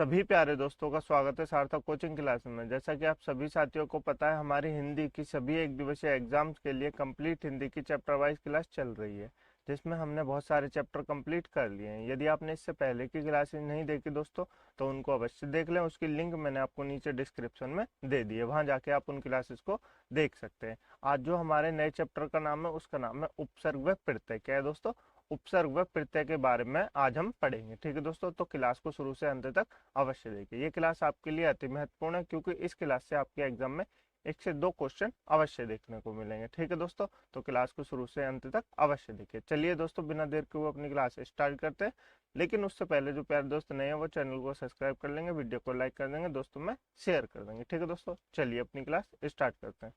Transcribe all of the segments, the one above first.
सभी प्यारे दोस्तों का स्वागत है सार्थक कोचिंग क्लास में। जैसा कि आप सभी साथियों को पता है, हमारी हिंदी की सभी एक दिवसीय एग्जाम्स के लिए कंप्लीट हिंदी की चैप्टर वाइज क्लास चल रही है, जिसमें हमने बहुत सारे चैप्टर कंप्लीट कर लिए हैं। यदि आपने इससे पहले की क्लासेस नहीं देखी दोस्तों, तो उनको अवश्य देख लें। उसकी लिंक मैंने आपको नीचे डिस्क्रिप्शन में दे दी है, वहाँ जाके आप उन क्लासेस को देख सकते हैं। आज जो हमारे नए चैप्टर का नाम है, उसका नाम है उपसर्ग व प्रत्यय। क्या है दोस्तों? उपसर्ग व प्रत्यय के बारे में आज हम पढ़ेंगे। ठीक है दोस्तों, तो क्लास को शुरू से अंत तक अवश्य देखिए। ये क्लास आपके लिए अति महत्वपूर्ण है, क्योंकि इस क्लास से आपके एग्जाम में 1 से 2 क्वेश्चन अवश्य देखने को मिलेंगे। ठीक है दोस्तों, तो क्लास को शुरू से अंत तक अवश्य देखिए। चलिए दोस्तों, बिना देर के हुए अपनी क्लास स्टार्ट करते हैं। लेकिन उससे पहले जो प्यारे दोस्त नए हैं, वो चैनल को सब्सक्राइब कर लेंगे, वीडियो को लाइक कर देंगे, दोस्तों में शेयर कर देंगे। ठीक है दोस्तों, चलिए अपनी क्लास स्टार्ट करते हैं।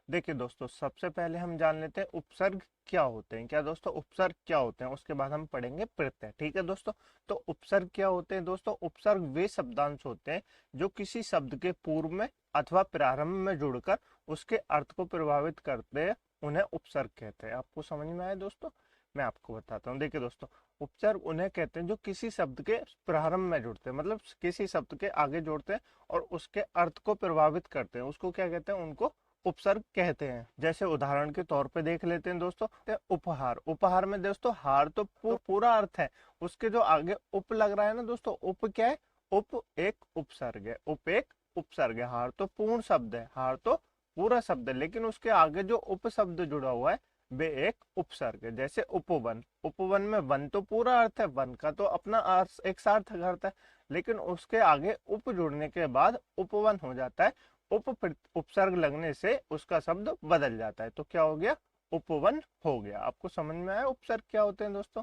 देखिए दोस्तों, सबसे पहले हम जान लेते हैं उपसर्ग क्या होते हैं। क्या दोस्तों? उपसर्ग क्या होते हैं, उसके बाद हम पढ़ेंगे प्रत्यय। ठीक है दोस्तों, तो उपसर्ग क्या होते हैं दोस्तों? उपसर्ग वे शब्दांश होते हैं जो किसी शब्द के पूर्व में अथवा प्रारंभ में जुड़कर उसके अर्थ को प्रभावित करते हैं, उन्हें उपसर्ग कहते हैं। आपको समझ में आया दोस्तों? मैं आपको बताता हूँ। देखिए दोस्तों, उपसर्ग उन्हें कहते हैं जो किसी शब्द के प्रारंभ में जुड़ते हैं, मतलब किसी शब्द के आगे जोड़ते हैं और उसके अर्थ को प्रभावित करते हैं, उसको क्या कहते हैं? उनको उपसर्ग कहते हैं। जैसे उदाहरण के तौर पे देख लेते हैं दोस्तों, उपहार। उपहार में दोस्तों हार तो पूरा अर्थ है, उसके जो आगे उप लग रहा है ना दोस्तों, उप क्या है? उप एक उपसर्ग है। उप एक उपसर्ग है। हार तो पूर्ण शब्द है, हार तो पूरा शब्द है, लेकिन उसके आगे जो उप शब्द जुड़ा हुआ है वे एक उपसर्ग है। जैसे उपवन। उपवन में वन तो पूरा अर्थ है, वन का तो अपना अर्थ एक सार्थक अर्थ है, लेकिन उसके आगे उप जुड़ने के बाद उपवन हो जाता है। उपसर्ग लगने से उसका शब्द बदल जाता है, तो क्या हो गया? उपवन हो गया। आपको समझ में आया उपसर्ग क्या होते हैं दोस्तों?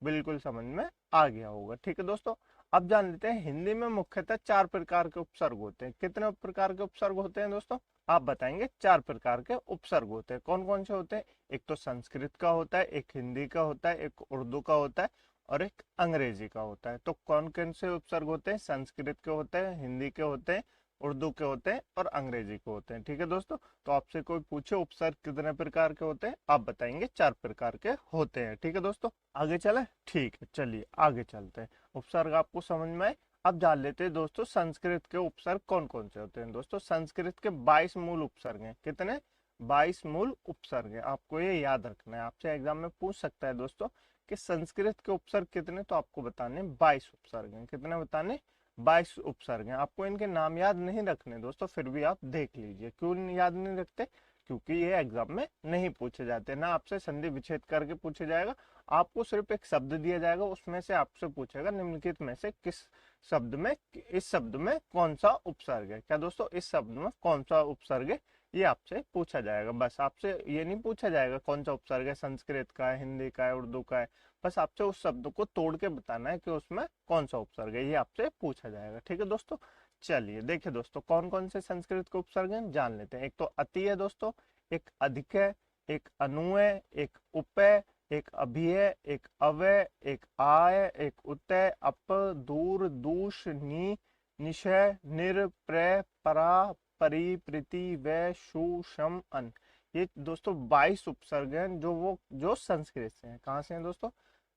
बिल्कुल समझ में आ गया होगा। ठीक है दोस्तों, अब जान लेते हैं हिंदी में मुख्यतः 4 प्रकार के उपसर्ग होते हैं। कितने प्रकार के उपसर्ग होते हैं दोस्तों? आप बताएंगे। 4 प्रकार के उपसर्ग होते हैं। कौन कौन से होते हैं? एक तो संस्कृत का होता है, एक हिंदी का होता है, एक उर्दू का होता है और एक अंग्रेजी का होता है। तो कौन कौन से उपसर्ग होते हैं? संस्कृत के होते हैं, हिंदी के होते हैं, उर्दू के होते हैं और अंग्रेजी के होते हैं। ठीक है दोस्तों, तो आपसे कोई पूछे उपसर्ग कितने प्रकार के होते हैं, आप बताएंगे 4 प्रकार के होते हैं। ठीक है दोस्तों, आगे चले? ठीक है, चलिए आगे चलते हैं। उपसर्ग आपको समझ में आए। अब जान लेते हैं दोस्तों संस्कृत के उपसर्ग कौन कौन से होते हैं। दोस्तों संस्कृत के 22 मूल उपसर्ग हैं। कितने? 22 मूल उपसर्ग हैं। आपको ये याद रखना है, आपसे एग्जाम में पूछ सकता है दोस्तों कि संस्कृत के उपसर्ग कितने, तो आपको बताने 22 उपसर्ग हैं। कितने बताने? 22 उपसर्ग हैं। आपको इनके नाम याद नहीं रखने दोस्तों, फिर भी आप देख लीजिए। क्यों याद नहीं रखते? क्योंकि ये एग्जाम में नहीं पूछे जाते ना। आपसे संधि विच्छेद करके पूछे जाएगा, आपको सिर्फ एक शब्द दिया जाएगा, उसमें से आपसे पूछेगा निम्नलिखित में से किस शब्द में, इस शब्द में कौन सा उपसर्ग है। क्या दोस्तों? इस शब्द में कौन सा उपसर्ग है, ये आपसे पूछा जाएगा। बस आपसे ये नहीं पूछा जाएगा कौन सा उपसर्ग है, संस्कृत का है, हिंदी का है, उर्दू का है। बस आपसे उस शब्द को तोड़ के बताना है कि उसमें कौन सा उपसर्ग है, ये आपसे पूछा जाएगा। ठीक है दोस्तों, चलिए देखिए दोस्तों कौन कौन से संस्कृत के उपसर्ग हैं जान लेते हैं। एक तो अति है दोस्तों, एक अधिक है, एक अनु है, एक उप है, एक अभि है, एक अवय, एक आय, एक उतय, अप, दूर, दूष, नी, निशय, निर, प्र, परा, परि, प्रीति, वै, शु, शम, अन। ये दोस्तों 22 उपसर्ग हैं जो संस्कृत से हैं। कहाँ से हैं दोस्तों?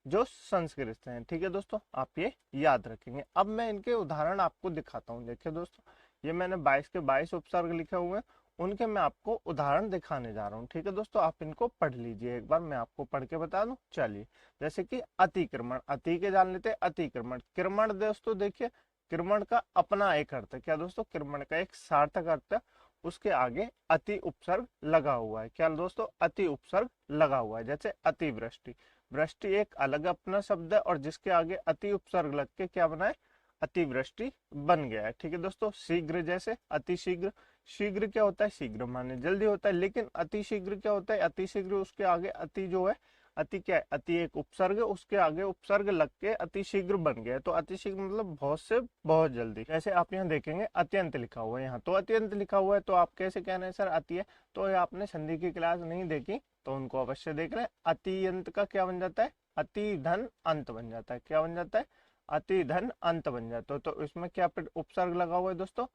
जो संस्कृत से हैं। ठीक है दोस्तों, आप ये याद रखेंगे। अब मैं इनके उदाहरण आपको दिखाता हूँ। देखिए दोस्तों, ये मैंने 22 के 22 उपसर्ग लिखे हुए हैं, उनके मैं आपको उदाहरण दिखाने जा रहा हूँ। ठीक है दोस्तों, आप इनको पढ़ लीजिए एक बार, मैं आपको पढ़ के बता दूं। चलिए, जैसे कि अतिक्रमण। अति के जान लेते हैं। अतिक्रमण। क्रमण दोस्तों देखिए, क्रमण का अपना एक अर्थ है। क्या दोस्तों? क्रमण का एक सार्थक अर्थ है, उसके आगे अति उपसर्ग लगा हुआ है। क्या दोस्तों? अति उपसर्ग लगा हुआ है। जैसे अतिवृष्टि। वृष्टि एक अलग अपना शब्द है और जिसके आगे अति उपसर्ग लग के क्या बना है? अतिवृष्टि बन गया है। ठीक है दोस्तों, शीघ्र। जैसे अति शीघ्र। शीघ्र क्या होता है? शीघ्र माने जल्दी होता है, लेकिन अति शीघ्र क्या होता है? अति शीघ्र उसके आगे अति जो है, अति क्या है? अति एक उपसर्ग, उसके आगे उपसर्ग लग के अति शीघ्र बन गया। तो अति शीघ्र मतलब बहुत से बहुत जल्दी। जैसे आप यहाँ देखेंगे अत्यंत लिखा हुआ है, यहाँ तो अत्यंत लिखा हुआ है, तो आप कैसे कह रहे हैं सर अति है? तो आपने संधि की क्लास नहीं देखी तो उनको अवश्य देख लें। अतियंत का क्या बन जाता है? अति धन अंत बन जाता है। क्या बन जाता है? अति धन अंत बन जाता है। तो इसमें क्या उपसर्ग लगा हुआ है दोस्तों?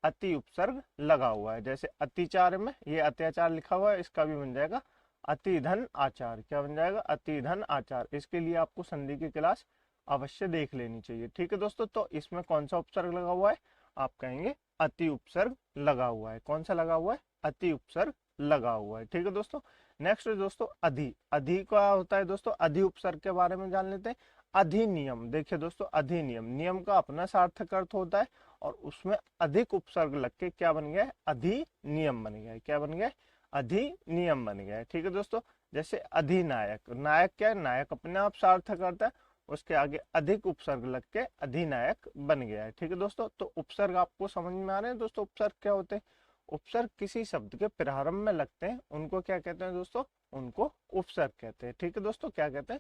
अति उपसर्ग लगा हुआ है। जैसे अतिचार में ये अत्याचार लिखा हुआ है, इसका भी बन जाएगा अति धन आचार। क्या बन जाएगा? अति धन आचार। इसके लिए आपको संधि की क्लास अवश्य देख लेनी चाहिए। ठीक है दोस्तों, तो इसमें कौन सा उपसर्ग लगा हुआ है, आप कहेंगे अति उपसर्ग लगा हुआ है। कौन सा लगा हुआ है, अति उपसर्ग लगा हुआ है। ठीक है दोस्तों, नेक्स्ट दोस्तों अधि। अधि का होता है दोस्तों, अधि उपसर्ग के बारे में जान लेते हैं। अधिनियम, देखिए दोस्तों अधिनियम, नियम का अपना सार्थक अर्थ होता है और उसमें अधिक उपसर्ग लग के क्या बन गया है, अधिनियम बन गया है। क्या बन गया है, अधिनियम बन गया है। ठीक है दोस्तों, जैसे अधिनायक, नायक क्या है, नायक अपने आप सार्थक अर्थ है, उसके आगे अधिक उपसर्ग लग के अधिनायक बन गया है। ठीक है दोस्तों, तो उपसर्ग आपको समझ में आ रहे हैं दोस्तों, उपसर्ग क्या होते हैं। उपसर्ग किसी शब्द के प्रारंभ में लगते हैं, उनको क्या कहते हैं दोस्तों, उनको उपसर्ग कहते हैं। ठीक है दोस्तों, क्या कहते हैं,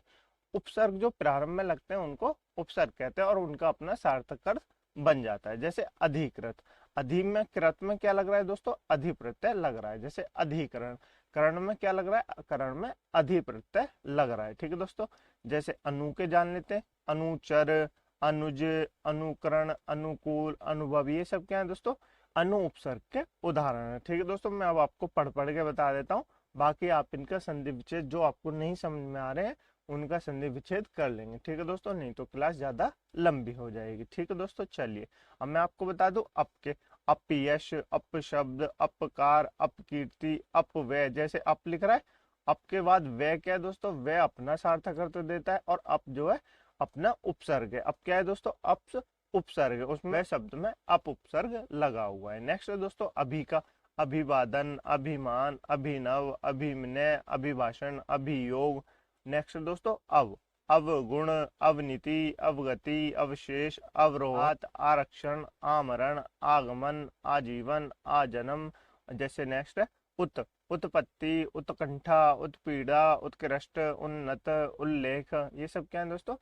उपसर्ग जो प्रारंभ में लगते हैं उनको उपसर्ग कहते हैं और उनका अपना सार्थक अर्थ बन जाता है। जैसे अधिकृत, अधि में कृत में क्या लग रहा है दोस्तों, अधिप्रत्यय लग रहा है। जैसे अधिकरण, करण में क्या लग रहा है, करण में अधिप्रत्यय लग रहा है। ठीक है दोस्तों, जैसे अनु के जान लेते हैं, अनुचर, अनुज, अनुकरण, अनुकूल, अनुभव, ये सब क्या है दोस्तों, अनु उपसर्ग के उदाहरण है। ठीक है दोस्तों, मैं अब आपको पढ़ पढ़ के बता देता हूँ, बाकी आप इनका संधि विच्छेद जो आपको नहीं समझ में आ रहे हैं उनका संधि विच्छेद कर लेंगे। ठीक है दोस्तों, नहीं तो क्लास ज्यादा लंबी हो जाएगी। ठीक है दोस्तों, चलिए अब मैं आपको बता दूं अपके, अपयश, अपशब्द, अपकार, अपकीर्ति, अपव्यय। जैसे अप लिख रहा है, अप के बाद व्यय क्या है दोस्तों, व्यय अपना सार्थक अर्थ देता है और अप जो है अपना उपसर्ग है। अब क्या है दोस्तों, अप उपसर्ग है, उसमें शब्द में अप उपसर्ग लगा हुआ है। नेक्स्ट है दोस्तों अभि का, अभिवादन, अभिमान, अभिनव, अभिनय, अभिभाषण, अभियोग। नेक्स्ट दोस्तों अवगुण, अवनीति, अवगति, अवशेष, अवरोहात, आरक्षण, आमरण, आगमन, आजीवन, आजन्म। जैसे नेक्स्ट है उत्पत्ति, उत्कंठा, उत्पीड़ा, उत्कृष्ट, उन्नत, उल्लेख। ये सब क्या है दोस्तों,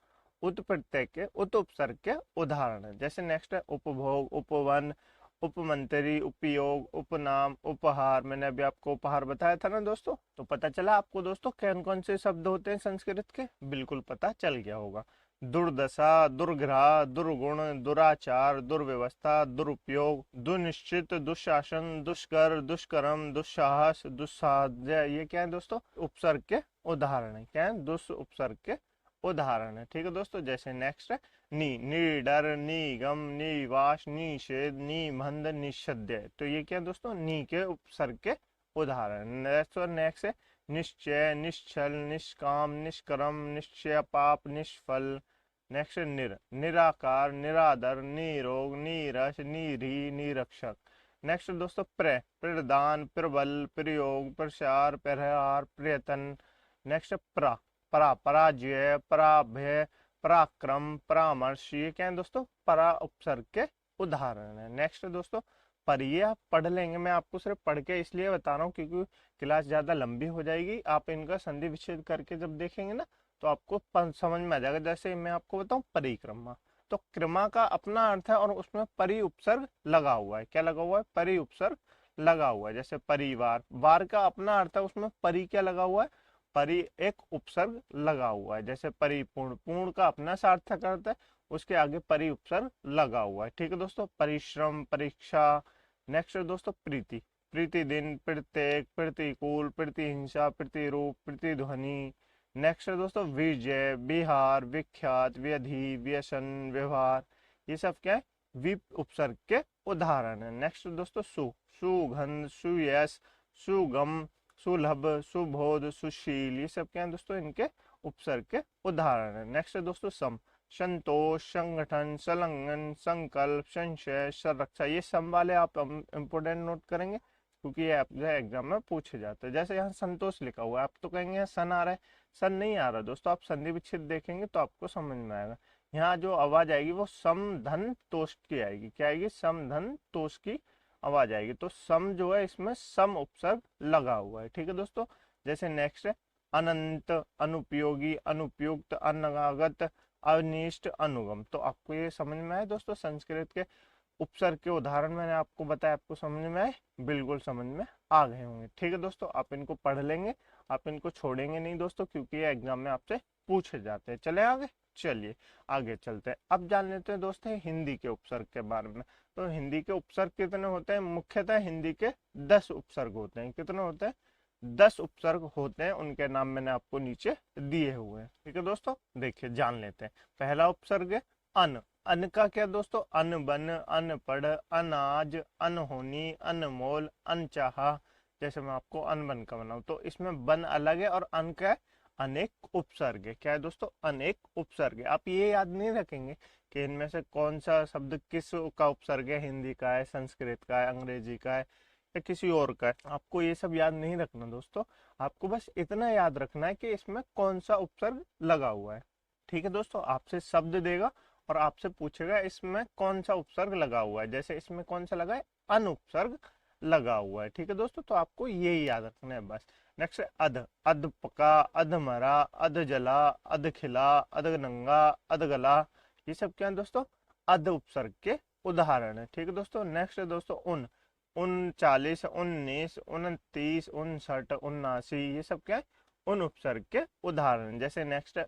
उत्प्रत्यय के उत उपसर्ग के उदाहरण है। जैसे नेक्स्ट है उपभोग, उपवन, उपमंत्री, उपयोग, उपनाम, उपहार। मैंने अभी आपको उपहार बताया था ना दोस्तों, तो पता चला आपको दोस्तों कौन कौन से शब्द होते हैं संस्कृत के, बिल्कुल पता चल गया होगा। दुर्दशा, दुर्ग्रह, दुर्गुण, दुराचार, दुर्व्यवस्था, दुरुपयोग, दुनिश्चित, दुशासन, दुष्कर, दुष्कर्म, दुस्साहस, दुस्साध्य। ये क्या है दोस्तों, उपसर्ग के उदाहरण है। क्या है, दुष् उपसर्ग के उदाहरण है। ठीक है दोस्तों, जैसे नेक्स्ट है निडर, निगम, निवास, निषेध, निबंध, निषद्य। तो ये क्या है दोस्तों, नी के उपसर्ग के उदाहरण। नेक्स्ट है निश्चय, निश्चल, निष्काम, निष्कर्म, निश्चय, पाप, निष्फल। नेक्स्ट निराकार, निरादर, निरोग, नीरस, निरी, निरक्षक। नेक्स्ट दोस्तों प्रदान, प्रबल, प्रयोग, प्रसार, प्रहार, प्रयत्न। नेक्स्ट पराजय, पराभय, पराक्रम, परामर्श। ये क्या है दोस्तों, परा उपसर्ग के उदाहरण है। नेक्स्ट दोस्तों पर, ये आप पढ़ लेंगे, मैं आपको सिर्फ पढ़ के इसलिए बता रहा हूँ क्योंकि क्लास ज्यादा लंबी हो जाएगी। आप इनका संधि विच्छेद करके जब देखेंगे ना तो आपको समझ में आ जाएगा। जैसे मैं आपको बताऊं परिक्रमा, तो क्रमा का अपना अर्थ है और उसमें परि उपसर्ग लगा हुआ है। क्या लगा हुआ है, परि उपसर्ग लगा हुआ है। जैसे परिवार, वार का अपना अर्थ है, उसमें परि क्या लगा हुआ है, परि एक उपसर्ग लगा हुआ है। जैसे परिपूर्ण, पूर्ण का अपना सार्थक अर्थ है, उसके आगे परि उपसर्ग लगा हुआ है। ठीक है दोस्तों, परिश्रम, परीक्षा। नेक्स्ट दोस्तों प्रीति, प्रतिदिन, प्रत्येक, प्रतिकूल, प्रतिहिंसा, प्रतिरूप, प्रतिध्वनि। नेक्स्ट दोस्तों विजय, बिहार, विख्यात, व्यधि, व्यसन, व्यवहार। ये सब क्या है, वि उपसर्ग के उदाहरण है। नेक्स्ट दोस्तों सुगंध, सुयश, सुगम, सुलभ, सुबोध, सुशील। ये सब क्या है दोस्तों, इनके उपसर्ग के उदाहरण है। नेक्स्ट दोस्तों संतोष, संगठन, संलग्न, संकल्प, संशय, संरक्षा। ये सम वाले आप इंपोर्टेंट नोट करेंगे क्योंकि ये आपके एग्जाम में पूछे जाते हैं। जैसे यहाँ संतोष लिखा हुआ है, आप तो कहेंगे यहाँ सन आ रहा है, सन नहीं आ रहा दोस्तों, आप संधि विच्छेद देखेंगे तो आपको समझ में आएगा। यहाँ जो आवाज आएगी वो सम धन तोष की आएगी। क्या आएगी, सम धन तोष की आवाज आएगी। तो सम जो है इसमें सम उपसर्ग लगा हुआ है। ठीक है दोस्तों, जैसे नेक्स्ट है अनंत, अनुपयोगी, अनुपयुक्त, अनगागत, अनिष्ट, अनुगम। तो आपको ये समझ में आए दोस्तों, संस्कृत के उपसर्ग के उदाहरण मैंने आपको बताया, आपको समझ में आए, बिल्कुल समझ में आ गए होंगे। ठीक है दोस्तों, आप इनको पढ़ लेंगे, आप इनको छोड़ेंगे नहीं दोस्तों क्योंकि ये एग्जाम में आपसे पूछे जाते हैं। चले आगे, चलिए आगे चलते हैं। अब जान लेते हैं दोस्तों हिंदी के उपसर्ग के बारे में। तो हिंदी के उपसर्ग कितने होते हैं, मुख्यतः हिंदी के 10 उपसर्ग होते हैं। कितने होते हैं, 10 उपसर्ग होते हैं, उनके नाम मैंने आपको नीचे दिए हुए हैं। ठीक है दोस्तों, देखिए जान लेते हैं। पहला उपसर्ग है अन। अन का क्या दोस्तों, अनबन, अनपढ़, अनाज, अनहोनी, अनमोल, अनचाहा। जैसे मैं आपको अनबन का बनाऊं तो इसमें बन अलग है और अन का है अनेक उपसर्ग है। क्या है दोस्तों, अनेक उपसर्ग है। आप ये याद नहीं रखेंगे कि इनमें से कौन सा शब्द किस का उपसर्ग है, हिंदी का है, संस्कृत का है, अंग्रेजी का है या किसी और का है। आपको ये सब याद नहीं रखना दोस्तों, आपको बस इतना याद रखना है कि इसमें कौन सा उपसर्ग लगा हुआ है। ठीक है दोस्तों, आपसे शब्द देगा और आपसे पूछेगा इसमें कौन सा उपसर्ग लगा हुआ है। जैसे इसमें कौन सा लगा है, अन उपसर्ग लगा हुआ है। ठीक है दोस्तों, तो आपको यही याद रखना है बस। नेक्स्ट है अध। अध पका, अध मरा, अध जला, अध खिला, अध नंगा, अध गला। ये सब क्या है दोस्तों, अध उपसर्ग के उदाहरण है। ठीक है दोस्तों, नेक्स्ट है दोस्तों उन। 39, 19, 29, 59, 79, ये सब क्या है, उन उपसर्ग के उदाहरण। जैसे नेक्स्ट है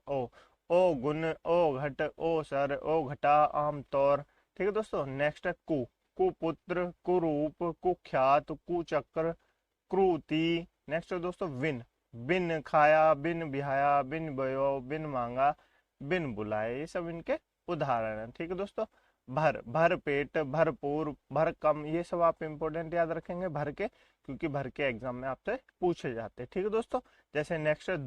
ओ गुण, ओ घट, ओ सर, ओ घटा, आमतौर। ठीक है दोस्तों, नेक्स्ट है कुपुत्र, कुरूप, कुख्यात, कुचक्र, क्रूति। नेक्स्ट है दोस्तों विन। बिन खाया, बिन बिहाया, बिन बयो, बिन मांगा, बिन बुलाए। ये सब इनके उदाहरण हैं। ठीक है दोस्तों, भर, भर पेट, भरपूर, भर कम, ये सब आप इंपॉर्टेंट याद रखेंगे भर के, क्योंकि भर के एग्जाम में आपसे पूछे जाते हैं। ठीक है दोस्तों, जैसे नेक्स्ट है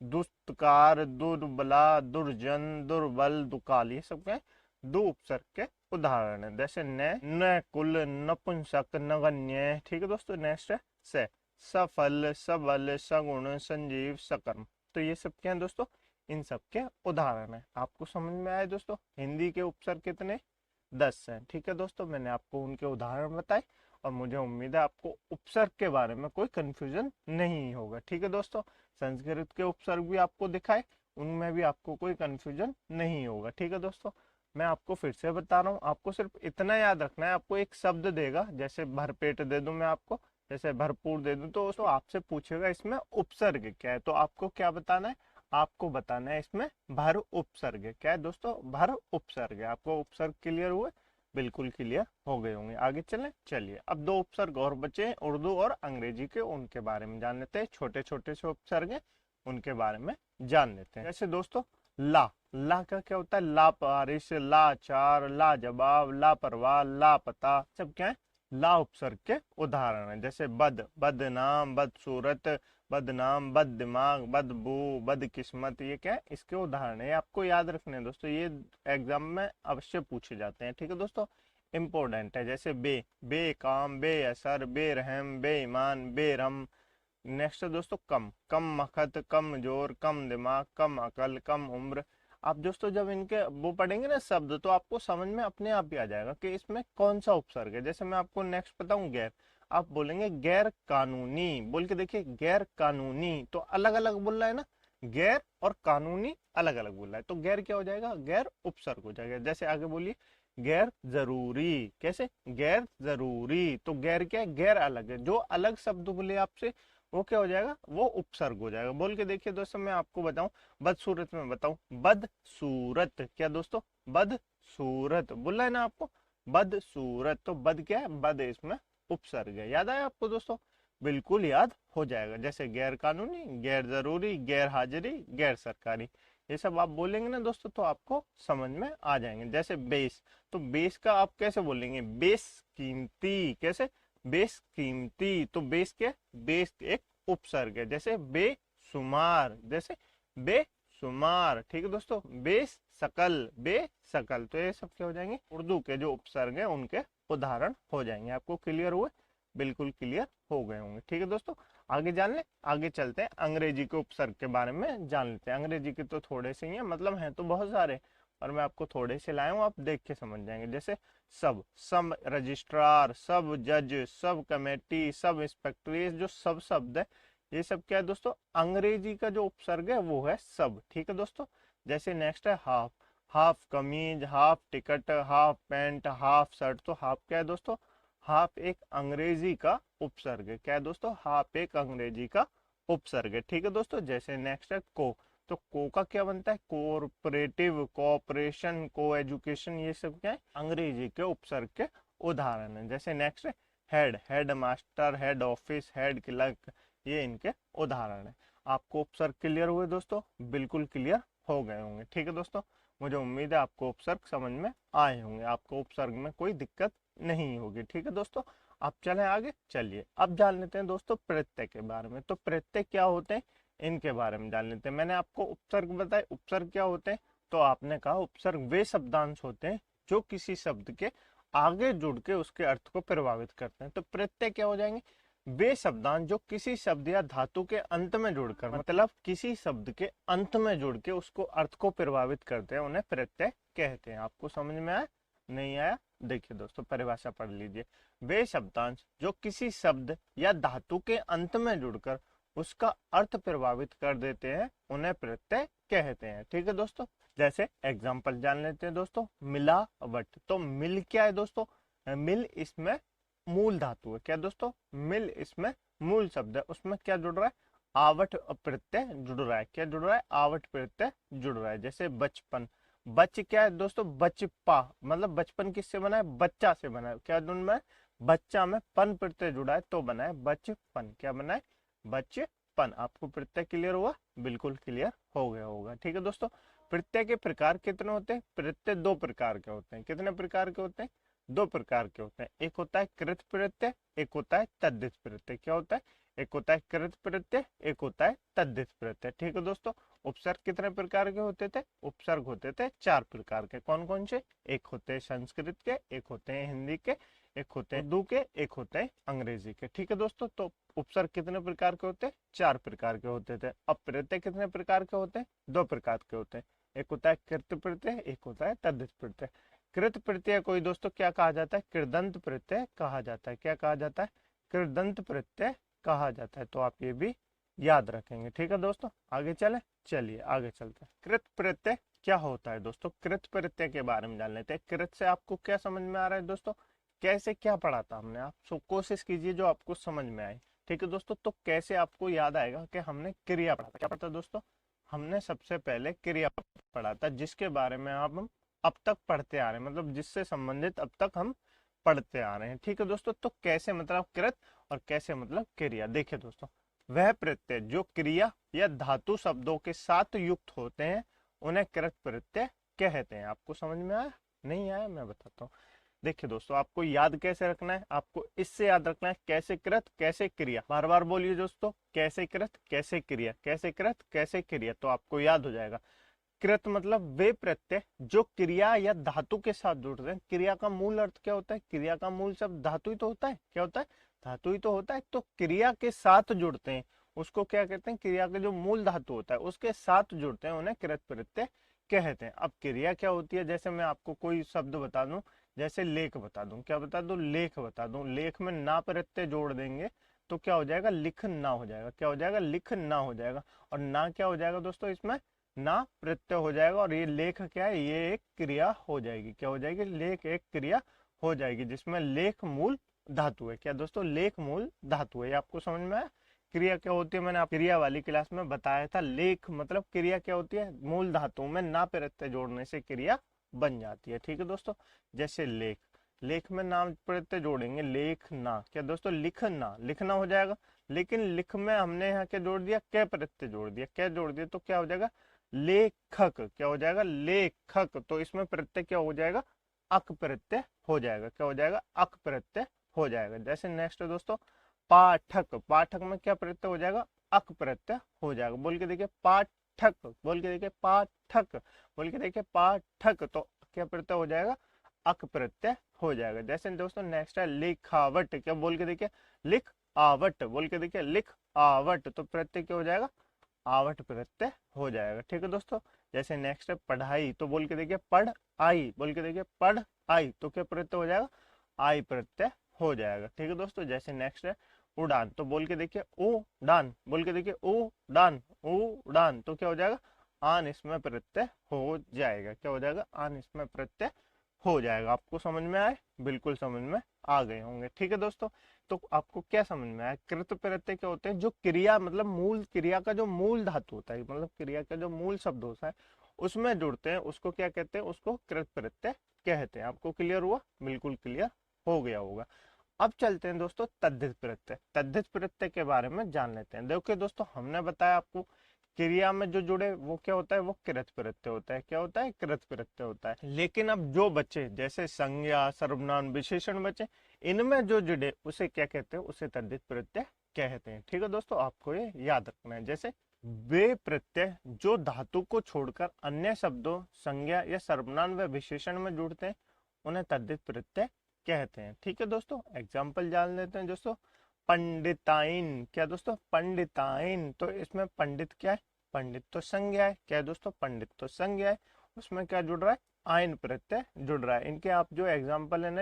दुष्टकार, दुर्बला, दुर्जन, दुर्बल, दुकाल। ये सब क्या है, दो उपसर्ग के उदाहरण है। जैसे न कुल, नपुंसक, नगण्य। ठीक है दोस्तों, नेक्स्ट है से। सफल, सबल, सगुण, संजीव, सकर्म। तो ये सब क्या है दोस्तों, इन सब के उदाहरण है। आपको समझ में आए दोस्तों, हिंदी के उपसर्ग कितने, 10 हैं। ठीक है दोस्तों, मैंने आपको उनके उदाहरण बताए और मुझे उम्मीद है आपको उपसर्ग के बारे में कोई कंफ्यूजन नहीं होगा। ठीक है दोस्तों, संस्कृत के उपसर्ग भी आपको दिखाए, उनमें भी आपको कोई कंफ्यूजन नहीं होगा। ठीक है दोस्तों, मैं आपको फिर से बता रहा हूँ, आपको सिर्फ इतना याद रखना है। आपको एक शब्द देगा, जैसे भरपेट दे दूं मैं आपको, जैसे भरपूर दे दूं, तो आपसे पूछेगा इसमें उपसर्ग क्या है, तो आपको क्या बताना है, आपको बताना है इसमें भर उपसर्ग है। क्या है दोस्तों, भर उपसर्ग है। आपको उपसर्ग क्लियर हुए, बिल्कुल क्लियर हो गए होंगे। आगे चलें, चलिए अब दो उपसर्ग और बचे हैं, उर्दू और अंग्रेजी के, उनके बारे में जान लेते हैं। छोटे छोटे से उपसर्ग हैं, उनके बारे में जान लेते हैं। जैसे दोस्तों ला। ला का क्या होता है, लापारिश, लाचार, लाजवाब, लापरवाह, लापता। सब क्या है, ला उपसर्ग के उदाहरण है। जैसे बद, बदनाम, बदसूरत, बदनाम, बद दिमाग, बदबू, बदकिस्मत। ये क्या है, इसके उदाहरण है। आपको याद रखने हैं दोस्तों, ये एग्जाम में अवश्य पूछे जाते हैं। ठीक है दोस्तों, इंपॉर्टेंट है। जैसे बेकाम, बेअसर, बेरहम, बेईमान, बेरहम। नेक्स्ट है दोस्तों कम। कम मखत, कम जोर, कम दिमाग, कम अकल, कम उम्र। आप दोस्तों जब इनके वो पढ़ेंगे ना शब्द, तो आपको समझ में अपने आप ही आ जाएगा कि इसमें कौन सा उपसर्ग है। जैसे मैं आपको नेक्स्ट बताऊं गैर, आप बोलेंगे गैर कानूनी, बोल के देखिए, गैर कानूनी तो अलग अलग बोल रहा है ना, गैर और कानूनी अलग अलग बोल रहा है, तो गैर क्या हो जाएगा, गैर उपसर्ग हो जाएगा। जैसे आगे बोलिए, गैर जरूरी। कैसे, गैर जरूरी, तो गैर क्या है, गैर अलग है। जो अलग शब्द बोले आपसे, वो क्या हो जाएगा, वो उपसर्ग हो जाएगा। बोल के देखिए दोस्तों, मैं आपको बताऊं, बदसूरत में बताऊं, बदसूरत। क्या दोस्तों, बदसूरत बोला है ना आपको, बदसूरत, तो बद क्या है, बद इसमें उपसर्ग है। याद आया आपको दोस्तों, बिल्कुल याद हो जाएगा। जैसे गैर कानूनी, गैर जरूरी, गैर हाजिरी, गैर सरकारी, ये सब आप बोलेंगे ना दोस्तों, तो आपको समझ में आ जाएंगे। जैसे बेस, तो बेस का आप कैसे बोलेंगे, बेस कीमती। कैसे, बेस कीमती, तो बेस क्या है, बेस एक उपसर्ग है। जैसे बेसुमार, जैसे बेसुमार। ठीक है दोस्तों, बेस सकल, बेसकल, तो ये सब क्या हो जाएंगे, उर्दू के जो उपसर्ग है उनके उदाहरण हो जाएंगे। आपको क्लियर हुए, बिल्कुल क्लियर हो गए होंगे। ठीक है दोस्तों, आगे जान ले, आगे चलते हैं, अंग्रेजी के उपसर्ग के बारे में जान लेते हैं। अंग्रेजी के तो थोड़े से ही हैं, मतलब हैं तो बहुत सारे, और मैं आपको थोड़े से लाया हूँ, आप देख के समझ जाएंगे। जैसे सब रजिस्ट्रार, सब जज, सब कमेटी, सब इंस्पेक्टर, ये जो सब शब्द है, ये सब क्या है दोस्तों, अंग्रेजी का जो उपसर्ग है वो है सब। ठीक है दोस्तों, जैसे नेक्स्ट है हाफ। हाफ कमीज, half ticket, half pant, half shirt. तो हाफ क्या है दोस्तों, हाफ एक अंग्रेजी का उपसर्ग है। क्या है दोस्तों, हाफ एक अंग्रेजी का उपसर्ग है। ठीक है दोस्तों, जैसे नेक्स्ट है को। तो को का क्या बनता है, कोऑपरेटिव, कोऑपरेशन, को एजुकेशन। ये सब क्या है, अंग्रेजी के उपसर्ग के उदाहरण है। जैसे नेक्स्ट है head. Head master, head office, head clerk, ये इनके उदाहरण है। आपको उपसर्ग क्लियर हुए दोस्तों? बिल्कुल क्लियर हो गए होंगे। ठीक है दोस्तों, मुझे उम्मीद है आपको उपसर्ग समझ में आए होंगे, आपको उपसर्ग में कोई दिक्कत नहीं होगी। ठीक है दोस्तों, अब चलें आगे। चलिए अब जान लेते हैं दोस्तों प्रत्यय के बारे में। तो प्रत्यय क्या होते हैं इनके बारे में जान लेते हैं। मैंने आपको उपसर्ग बताए, उपसर्ग क्या होते हैं? तो आपने कहा उपसर्ग वे शब्दांश होते हैं जो किसी शब्द के आगे जुड़ के उसके अर्थ को प्रभावित करते हैं। तो प्रत्यय क्या हो जाएंगे? वे शब्दांश जो किसी शब्द या धातु के अंत में जुड़कर, मतलब किसी शब्द के अंत में जुड़ के उसको अर्थ को प्रभावित करते हैं, उन्हें प्रत्यय कहते हैं। आपको समझ में आया? नहीं आया? देखिए दोस्तों परिभाषा पढ़ लीजिए। वे शब्दांश जो किसी शब्द या धातु के अंत में जुड़कर उसका अर्थ प्रभावित कर देते हैं, उन्हें प्रत्यय कहते हैं। ठीक है दोस्तों, जैसे एग्जाम्पल जान लेते हैं दोस्तों। मिलावट, तो मिल क्या है दोस्तों? मिल इसमें मूल धातु है। क्या दोस्तों? मिल इसमें मूल शब्द है, उसमें क्या जुड़ रहा है? आवट प्रत्यय जुड़ रहा है। क्या जुड़ रहा है? आवट प्रत्यय जुड़ रहा है। जैसे बचपन, बच क्या है दोस्तों? बचपा, मतलब बचपन किससे बना है? बच्चा से बना है। क्या जुड़ा है? बच्चा में पन प्रत्यय जुड़ा है तो बना है बचपन। क्या बना है? बचपन। आपको प्रत्यय क्लियर हुआ? बिल्कुल क्लियर हो गया होगा। ठीक है दोस्तों, प्रत्यय के प्रकार कितने होते हैं? प्रत्यय दो प्रकार के होते हैं। कितने प्रकार के होते हैं? दो प्रकार के होते हैं। एक होता है कृत प्रत्यय, एक होता है तद्धित प्रत्यय। क्या होता है? एक होता है कृत प्रत्यय, एक होता है तद्धित प्रत्यय। ठीक है दोस्तों, उपसर्ग कितने प्रकार के होते थे? उपसर्ग होते थे चार प्रकार के। कौन कौन से? एक होते हैं संस्कृत के, एक होते हैं हिंदी के, एक होते हैं उर्दू के, एक होते हैं अंग्रेजी के। ठीक है दोस्तों, तो उपसर्ग कितने प्रकार के होते हैं? चार प्रकार के होते थे। अब प्रत्यय कितने प्रकार के होते हैं? दो प्रकार के होते हैं। एक होता है कृत प्रत्यय, एक होता है तद्धित प्रत्यय। कृत प्रत्यय कोई दोस्तों क्या कहा जाता है? कृदंत प्रत्यय कहा जाता है। क्या कहा जाता है? कृदंत प्रत्यय कहा जाता है। तो आप ये भी याद रखेंगे। ठीक है दोस्तों, आगे चले। चलिए आगे चलते हैं। कृत प्रत्यय क्या होता है दोस्तों? कृत प्रत्यय के बारे में जान लेते हैं। कृत से आपको क्या समझ में आ रहा है दोस्तों? कैसे क्या पढ़ा था हमने? आप कोशिश कीजिए जो आपको समझ में आए। ठीक है दोस्तों, तो कैसे आपको याद आएगा कि हमने क्रिया पढ़ा था? क्या पढ़ा था दोस्तों? हमने सबसे पहले क्रिया पढ़ा था, जिसके बारे में हम अब तक पढ़ते आ रहे हैं, मतलब जिससे संबंधित अब तक हम पढ़ते आ रहे हैं। ठीक है दोस्तों, तो कैसे मतलब कृत और कैसे मतलब क्रिया। देखिए दोस्तों, वह प्रत्यय जो क्रिया या धातु शब्दों के साथ युक्त होते हैं, उन्हें कृत प्रत्यय कहते हैं। आपको समझ में आया? नहीं आया? मैं बताता हूँ। देखिए दोस्तों, आपको याद कैसे रखना है? आपको इससे याद रखना है कैसे कृत कैसे क्रिया। बार बार बोलिए दोस्तों, कैसे कृत कैसे क्रिया, कैसे कृत कैसे क्रिया, तो आपको याद हो जाएगा। कृत मतलब वे प्रत्यय जो क्रिया या धातु के साथ जुड़ते हैं। क्रिया का मूल अर्थ क्या होता है? क्रिया का मूल शब्द धातु ही तो होता है। क्या होता है? धातु ही तो होता है। तो क्रिया के साथ जुड़ते हैं, उसको क्या कहते हैं? क्रिया का जो मूल धातु होता है उसके साथ जुड़ते हैं, उन्हें कृत प्रत्यय कहते हैं। अब क्रिया क्या होती है? जैसे मैं आपको कोई शब्द बता दूं, जैसे लेख बता दूं। क्या बता दूं? लेख बता दूं। लेख में ना प्रत्यय जोड़ देंगे तो क्या हो जाएगा? लिख ना हो जाएगा। क्या हो जाएगा? लिख ना हो जाएगा। और ना क्या हो जाएगा दोस्तों? इसमें ना प्रत्यय हो जाएगा। और ये लेख क्या है? ये एक क्रिया हो जाएगी। क्या हो जाएगी? लेख एक क्रिया हो जाएगी, जिसमें लेख मूल धातु है। क्या दोस्तों? लेख मूल धातु है। ये आपको समझ में आया? क्रिया क्या होती है मैंने आप क्रिया वाली क्लास में बताया था। लेख मतलब क्रिया क्या होती है? मूल धातु में ना प्रत्यय जोड़ने से क्रिया बन जाती है। ठीक है दोस्तों, जैसे लेख, लेख में नाम प्रत्यय जोड़ेंगे, लेख ना। क्या दोस्तों? लिखना, लिखना हो जाएगा। लेकिन लिख में हमने यहाँ क्या जोड़ दिया? क्या प्रत्यय जोड़ दिया। क्या जोड़ दिया? तो क्या हो जाएगा? लेखक। क्या हो जाएगा? लेखक। तो इसमें प्रत्यय क्या हो जाएगा? अक प्रत्यय हो जाएगा। क्या हो जाएगा? अक प्रत्यय हो जाएगा। जैसे नेक्स्ट है दोस्तों पाठक, पाठक में क्या प्रत्यय हो जाएगा? अक प्रत्यय हो जाएगा। बोल के देखिए पाठक, बोल के देखिए पाठक, बोल के देखिए पाठक, तो क्या प्रत्यय हो जाएगा? अक प्रत्यय हो जाएगा। जैसे दोस्तों नेक्स्ट है लिखावट। क्या बोल के देखिए? लिख आवट, बोल के देखिए लिख आवट, तो प्रत्यय क्या हो जाएगा? आवट प्रत्यय हो जाएगा। ठीक है दोस्तों, जैसे नेक्स्ट है पढ़ाई। तो बोल के देखिए पढ़ आई, बोल के देखिए पढ़ आई, तो क्या प्रत्यय हो जाएगा? आई प्रत्यय हो जाएगा। ठीक है दोस्तों, जैसे नेक्स्ट है उड़ान। तो बोल के देखिए ओ डान, बोल के देखिए ओ डान, उड़ान, तो क्या हो जाएगा? आन इसमें प्रत्यय हो जाएगा। क्या हो जाएगा? आन इसमें प्रत्यय हो जाएगा। आपको समझ में आए? बिल्कुल समझ में आ गए होंगे। ठीक है दोस्तों, तो आपको क्या समझ में आया? कृत प्रत्यय क्या होते हैं? जो क्रिया मतलब मूल क्रिया का जो मूल धातु होता है, मतलब क्रिया का जो मूल शब्द होता है उसमें जुड़ते हैं, उसको क्या कहते हैं? उसको कृत प्रत्यय कहते हैं। आपको क्लियर हुआ? बिल्कुल क्लियर हो गया होगा। अब चलते हैं दोस्तों तद्धित प्रत्यय। तद्धित प्रत्यय के बारे में जान लेते हैं। देखिए दोस्तों, हमने बताया आपको क्रिया में जो जुड़े वो क्या होता है, वो कृत प्रत्यय होता है। क्या होता है? कृत प्रत्यय होता है। लेकिन अब जो बचे जैसे संज्ञा, सर्वनाम, विशेषण बचे, इनमें जो जुड़े उसे क्या कहते हैं? उसे तद्धित प्रत्यय कहते हैं। ठीक है दोस्तों, आपको ये याद रखना है। जैसे वे प्रत्यय जो धातु को छोड़कर अन्य शब्दों, संज्ञा या सर्वनाम व विशेषण में जुड़ते हैं उन्हें तद्धित प्रत्यय कहते हैं। ठीक है दोस्तों, एग्जाम्पल जान लेते हैं दोस्तों। पंडिताइन, क्या दोस्तों? पंडिताइन, तो इसमें पंडित क्या है? पंडित तो संज्ञा है। क्या है दोस्तों? पंडित तो संज्ञा है। उसमें क्या जुड़ रहा है? आइन प्रत्यय जुड़ रहा है। इनके आप जो एग्जाम्पल है ना,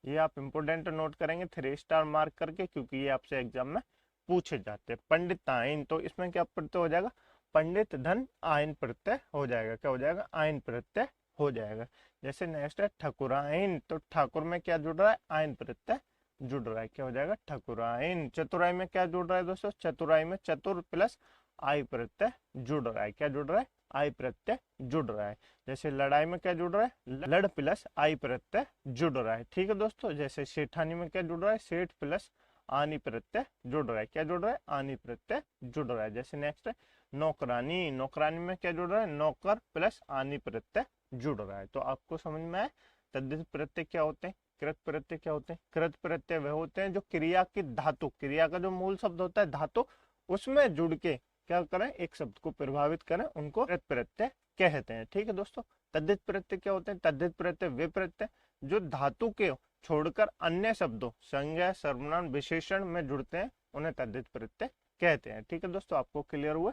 ये आप इंपोर्टेंट नोट करेंगे 3 स्टार मार्क करके, क्योंकि ये आपसे एग्जाम में पूछे जाते हैं। पंडिताइन, तो इसमें क्या प्रत्यय हो जाएगा? पंडित धन आइन प्रत्यय हो जाएगा। क्या हो जाएगा? आइन प्रत्यय हो जाएगा। जैसे नेक्स्ट है ठकुराइन, तो ठाकुर में क्या जुड़ रहा है? आइन प्रत्यय जुड़ रहा है। क्या हो जाएगा? ठकुराइन। चतुराई में क्या जुड़ रहा है दोस्तों? चतुराई में चतुर प्लस आई प्रत्यय जुड़ रहा है। क्या जुड़ रहा है? आई प्रत्यय जुड़ रहा है। जैसे लड़ाई में क्या जुड़ रहा है? लड़ प्लस आई प्रत्यय जुड़ रहा है। ठीक है दोस्तों, जैसे सेठानी में क्या जुड़ रहा है? सेठ प्लस आनी प्रत्यय जुड़ रहा है। क्या जुड़ रहा है? आनी प्रत्यय जुड़ रहा है। जैसे नेक्स्ट है नौकरानी, नौकरानी में क्या जुड़ रहा है? नौकर प्लस आनी प्रत्यय जुड़ रहा है। तो आपको समझ में आया तद्धित प्रत्यय क्या होते हैं, कृत प्रत्यय क्या होते हैं। कृत प्रत्यय वह होते हैं जो क्रिया की धातु, क्रिया का जो मूल शब्द होता है धातु, उसमें जुड़ के क्या करें? एक शब्द को प्रभावित करें, उनको कृत प्रत्यय कहते हैं। ठीक है दोस्तों, तद्धित प्रत्यय क्या होते हैं? तद्धित प्रत्यय वे प्रत्यय जो धातु के छोड़कर अन्य शब्दों, संज्ञा, सर्वनाम, विशेषण में जुड़ते हैं, उन्हें तद्धित प्रत्यय कहते हैं। ठीक है दोस्तों, आपको क्लियर हुआ?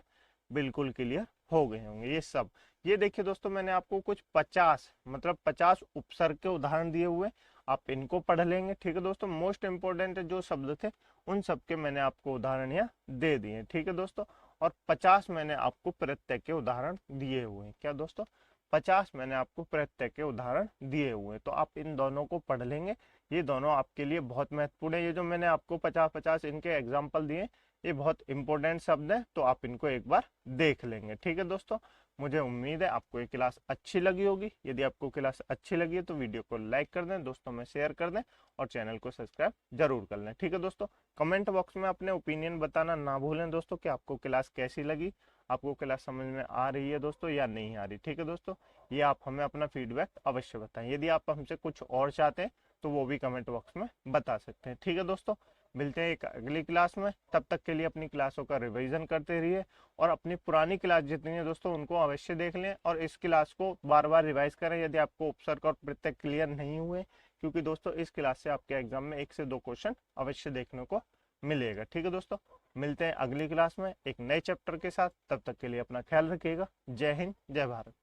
बिल्कुल क्लियर हो गए होंगे ये सब। ये देखिए दोस्तों, मैंने आपको कुछ 50 उपसर्ग के उदाहरण दिए हुए, आप इनको पढ़ लेंगे। ठीक है दोस्तों, मोस्ट इंपोर्टेंट जो शब्द थे उन सब के मैंने आपको उदाहरण यहाँ दे दिए। ठीक है दोस्तों, और 50 मैंने आपको प्रत्यय के उदाहरण दिए हुए हैं। क्या दोस्तों? 50 मैंने आपको प्रत्यय के उदाहरण दिए हुए हैं। तो आप इन दोनों को पढ़ लेंगे, ये दोनों आपके लिए बहुत महत्वपूर्ण है। ये जो मैंने आपको 50-50 इनके एग्जाम्पल दिए, ये बहुत इंपॉर्टेंट शब्द हैं, तो आप इनको एक बार देख लेंगे। ठीक है दोस्तों, मुझे उम्मीद है आपको ये क्लास अच्छी लगी होगी। यदि आपको क्लास अच्छी लगी है तो वीडियो को लाइक कर दें, दोस्तों में शेयर कर दें और चैनल को सब्सक्राइब जरूर कर लें। ठीक है दोस्तों, कमेंट बॉक्स में अपने ओपिनियन बताना ना भूलें दोस्तों कि आपको क्लास कैसी लगी, आपको क्लास समझ में आ रही है दोस्तों या नहीं आ रही। ठीक है दोस्तों, ये आप हमें अपना फीडबैक अवश्य बताएं। यदि आप हमसे कुछ और चाहते हैं तो वो भी कमेंट बॉक्स में बता सकते हैं। ठीक है दोस्तों, मिलते हैं एक अगली क्लास में। तब तक के लिए अपनी क्लासों का रिवीजन करते रहिए और अपनी पुरानी क्लास जितनी है दोस्तों उनको अवश्य देख लें और इस क्लास को बार बार रिवाइज करें यदि आपको उपसर्ग और प्रत्यय क्लियर नहीं हुए, क्योंकि दोस्तों इस क्लास से आपके एग्जाम में 1 से 2 क्वेश्चन अवश्य देखने को मिलेगा। ठीक है दोस्तों, मिलते हैं अगली क्लास में एक नए चैप्टर के साथ। तब तक के लिए अपना ख्याल रखिएगा। जय हिंद, जय भारत।